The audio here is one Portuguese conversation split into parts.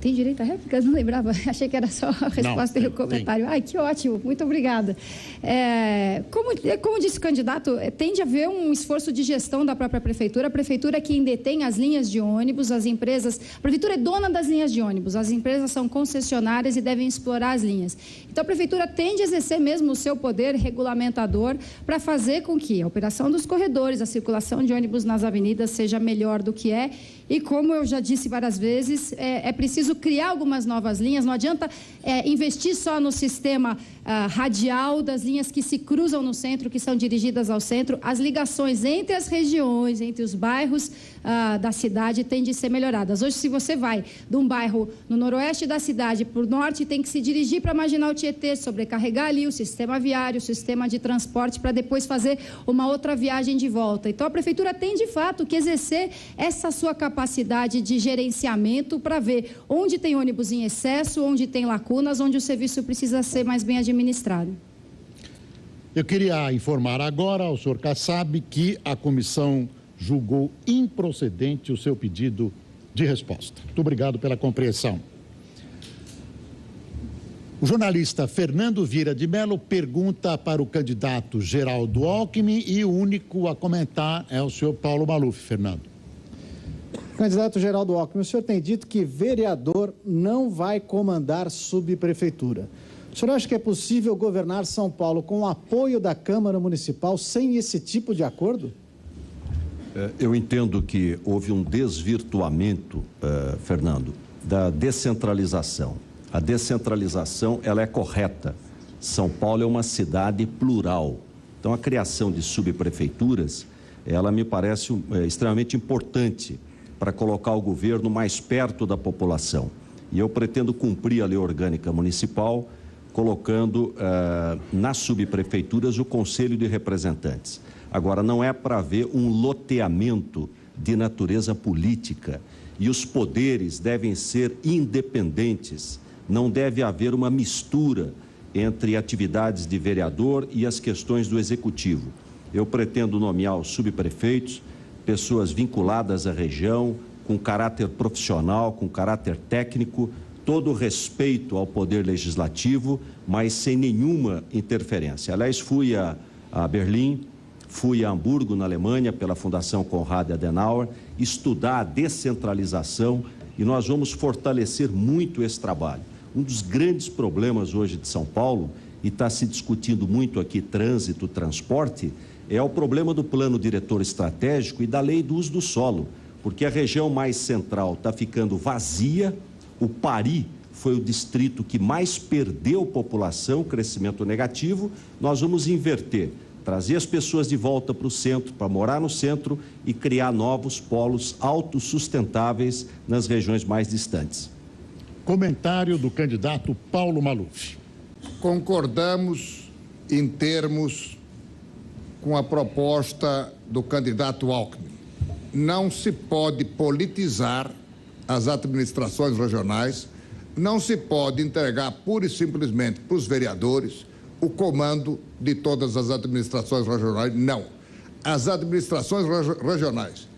Tem direito à réplica? Não lembrava. Achei que era só a resposta e o comentário. Ai, que ótimo. Muito obrigada. Como disse o candidato, tende a haver um esforço de gestão da própria prefeitura. A prefeitura é quem detém as linhas de ônibus, as empresas... A prefeitura é dona das linhas de ônibus. As empresas são concessionárias e devem explorar as linhas. Então, a prefeitura tende a exercer mesmo o seu poder regulamentador para fazer com que a operação dos corredores, a circulação de ônibus nas avenidas seja melhor do que é. E como eu já disse várias vezes, é preciso criar algumas novas linhas. Não adianta investir só no sistema radial das linhas que se cruzam no centro, que são dirigidas ao centro. As ligações entre as regiões, entre os bairros da cidade têm de ser melhoradas. Hoje, se você vai de um bairro no noroeste da cidade para o norte, tem que se dirigir para a Marginal Tietê, sobrecarregar ali o sistema viário, o sistema de transporte, para depois fazer uma outra viagem de volta. Então, a prefeitura tem, de fato, que exercer essa sua capacidade de gerenciamento para ver onde tem ônibus em excesso, onde tem lacunas, onde o serviço precisa ser mais bem administrado. Eu queria informar agora ao senhor Kassab que a comissão julgou improcedente o seu pedido de resposta. Muito obrigado pela compreensão. O jornalista Fernando Vieira de Mello pergunta para o candidato Geraldo Alckmin e o único a comentar é o senhor Paulo Maluf. Fernando. Candidato Geraldo Alckmin, o senhor tem dito que vereador não vai comandar subprefeitura. O senhor acha que é possível governar São Paulo com o apoio da Câmara Municipal sem esse tipo de acordo? Eu entendo que houve um desvirtuamento, Fernando, da descentralização. A descentralização, ela é correta. São Paulo é uma cidade plural. Então, a criação de subprefeituras, ela me parece extremamente importante para colocar o governo mais perto da população. E eu pretendo cumprir a lei orgânica municipal, colocando nas subprefeituras o Conselho de Representantes. Agora, não é para haver um loteamento de natureza política e os poderes devem ser independentes. Não deve haver uma mistura entre atividades de vereador e as questões do executivo. Eu pretendo nomear os subprefeitos, pessoas vinculadas à região, com caráter profissional, com caráter técnico, todo respeito ao poder legislativo, mas sem nenhuma interferência. Aliás, fui a Berlim, fui a Hamburgo, na Alemanha, pela Fundação Konrad Adenauer, estudar a descentralização e nós vamos fortalecer muito esse trabalho. Um dos grandes problemas hoje de São Paulo, e está se discutindo muito aqui trânsito, transporte, é o problema do plano diretor estratégico e da lei do uso do solo, porque a região mais central está ficando vazia. O Pari foi o distrito que mais perdeu população, crescimento negativo. Nós vamos inverter, trazer as pessoas de volta para o centro, para morar no centro e criar novos polos autossustentáveis nas regiões mais distantes. Comentário do candidato Paulo Maluf. Concordamos em termos com a proposta do candidato Alckmin. Não se pode politizar as administrações regionais, não se pode entregar pura e simplesmente para os vereadores o comando de todas as administrações regionais, não. As administrações regionais,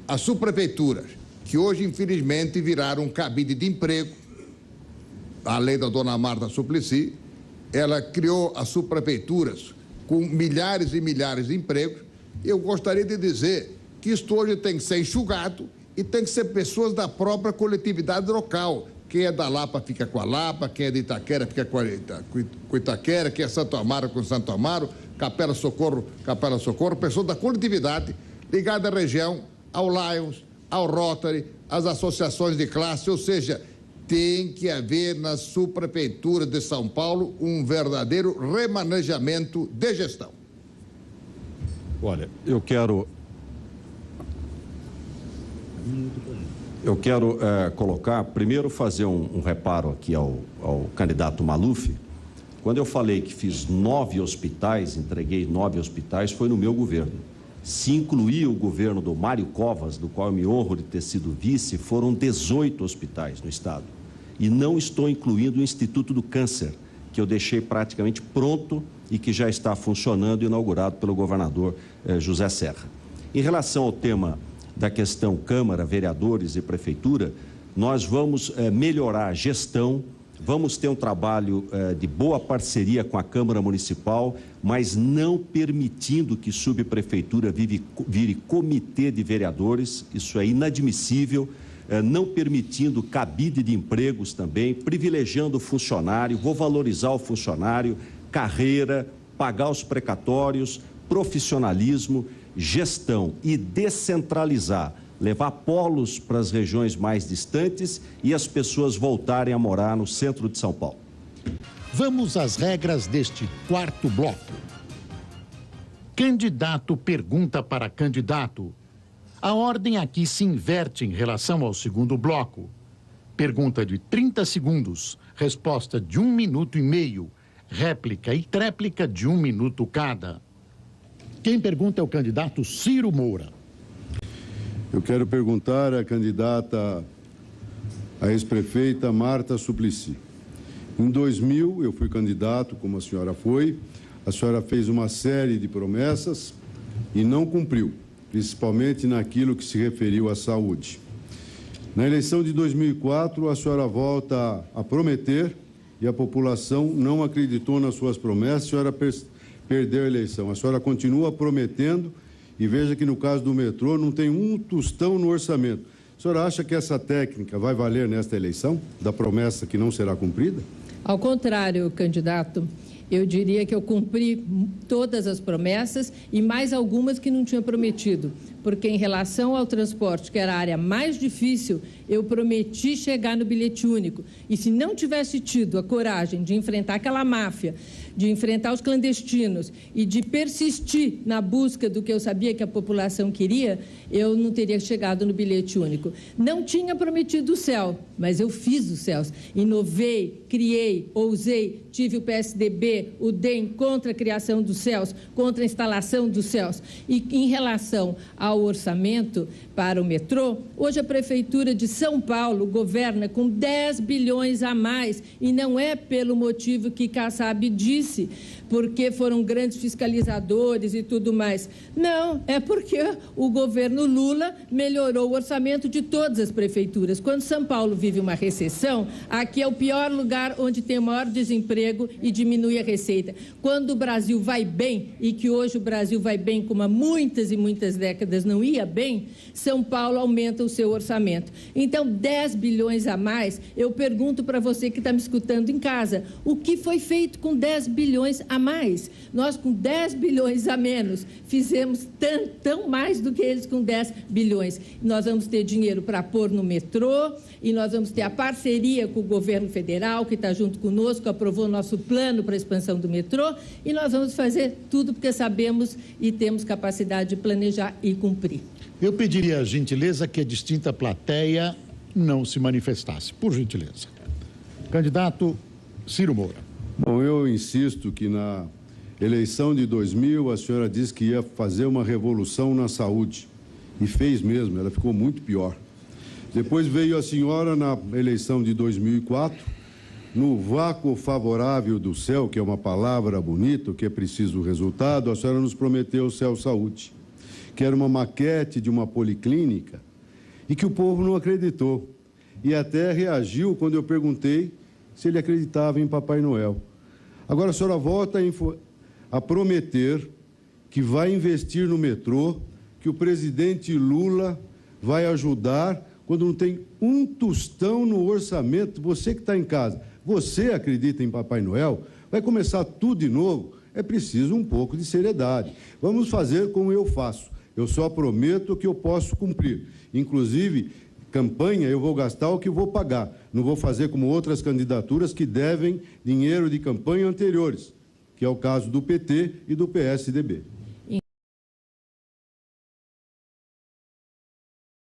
as subprefeituras, que hoje infelizmente viraram um cabide de emprego, a lei da dona Marta Suplicy, ela criou as subprefeituras com milhares e milhares de empregos. Eu gostaria de dizer que isto hoje tem que ser enxugado e tem que ser pessoas da própria coletividade local. Quem é da Lapa fica com a Lapa, quem é de Itaquera fica com Itaquera, quem é Santo Amaro com Santo Amaro, Capela Socorro, pessoas da coletividade ligada à região, ao Lions, ao Rotary, às associações de classe, ou seja, tem que haver na subprefeitura de São Paulo um verdadeiro remanejamento de gestão. Olha, eu quero colocar, primeiro fazer um reparo aqui ao candidato Maluf. Quando eu falei que fiz 9 hospitais, entreguei 9 hospitais, foi no meu governo. Se incluir o governo do Mário Covas, do qual eu me honro de ter sido vice, foram 18 hospitais no estado. E não estou incluindo o Instituto do Câncer, que eu deixei praticamente pronto e que já está funcionando, inaugurado pelo governador José Serra. Em relação ao tema da questão Câmara, vereadores e Prefeitura, nós vamos melhorar a gestão, vamos ter um trabalho de boa parceria com a Câmara Municipal, mas não permitindo que subprefeitura vire comitê de vereadores, isso é inadmissível, não permitindo cabide de empregos também, privilegiando o funcionário, vou valorizar o funcionário, carreira, pagar os precatórios, profissionalismo, gestão e descentralizar, levar polos para as regiões mais distantes e as pessoas voltarem a morar no centro de São Paulo. Vamos às regras deste quarto bloco. Candidato pergunta para candidato. A ordem aqui se inverte em relação ao segundo bloco. Pergunta de 30 segundos, resposta de 1 minuto e meio, réplica e tréplica de 1 minuto cada. Quem pergunta é o candidato Ciro Moura. Eu quero perguntar à candidata, a ex-prefeita Marta Suplicy. Em 2000, eu fui candidato, como a senhora foi. A senhora fez uma série de promessas e não cumpriu, principalmente naquilo que se referiu à saúde. Na eleição de 2004, a senhora volta a prometer e a população não acreditou nas suas promessas, a senhora perdeu a eleição. A senhora continua prometendo e veja que no caso do metrô não tem um tostão no orçamento. A senhora acha que essa técnica vai valer nesta eleição, da promessa que não será cumprida? Ao contrário, candidato, eu diria que eu cumpri todas as promessas e mais algumas que não tinha prometido, porque em relação ao transporte, que era a área mais difícil, eu prometi chegar no bilhete único. E se não tivesse tido a coragem de enfrentar aquela máfia, de enfrentar os clandestinos e de persistir na busca do que eu sabia que a população queria, eu não teria chegado no bilhete único. Não tinha prometido o céu, mas eu fiz os céus. Inovei, criei, ousei, tive o PSDB, o DEM contra a criação dos céus, contra a instalação dos céus. E em relação ao orçamento para o metrô, hoje a Prefeitura de São Paulo governa com 10 bilhões a mais, e não é pelo motivo que Kassab disse, porque foram grandes fiscalizadores e tudo mais. Não, é porque o governo Lula melhorou o orçamento de todas as prefeituras. Quando São Paulo vive uma recessão, aqui é o pior lugar onde tem o maior desemprego e diminui a receita. Quando o Brasil vai bem, e que hoje o Brasil vai bem como há muitas e muitas décadas não ia bem, São Paulo aumenta o seu orçamento. Então, 10 bilhões a mais, eu pergunto para você que está me escutando em casa, o que foi feito com 10 bilhões a mais? Nós, com 10 bilhões a menos, fizemos tão mais do que eles com 10 bilhões. Nós vamos ter dinheiro para pôr no metrô, e nós vamos ter a parceria com o governo federal, que está junto conosco, aprovou nosso plano para a expansão do metrô, e nós vamos fazer tudo porque sabemos e temos capacidade de planejar e cumprir. Eu pediria a gentileza que a distinta plateia não se manifestasse, por gentileza. Candidato Ciro Moura. Bom, eu insisto que na eleição de 2000 a senhora disse que ia fazer uma revolução na saúde, e fez mesmo, ela ficou muito pior. Depois veio a senhora na eleição de 2004, no vácuo favorável do céu, que é uma palavra bonita, que é preciso o resultado, a senhora nos prometeu o Céu Saúde, que era uma maquete de uma policlínica e que o povo não acreditou. E até reagiu quando eu perguntei se ele acreditava em Papai Noel. Agora a senhora volta a prometer que vai investir no metrô, que o presidente Lula vai ajudar quando não tem um tostão no orçamento. Você que está em casa, você acredita em Papai Noel? Vai começar tudo de novo? É preciso um pouco de seriedade. Vamos fazer como eu faço. Eu só prometo que eu posso cumprir. Inclusive, campanha eu vou gastar o que vou pagar. Não vou fazer como outras candidaturas que devem dinheiro de campanha anteriores, que é o caso do PT e do PSDB.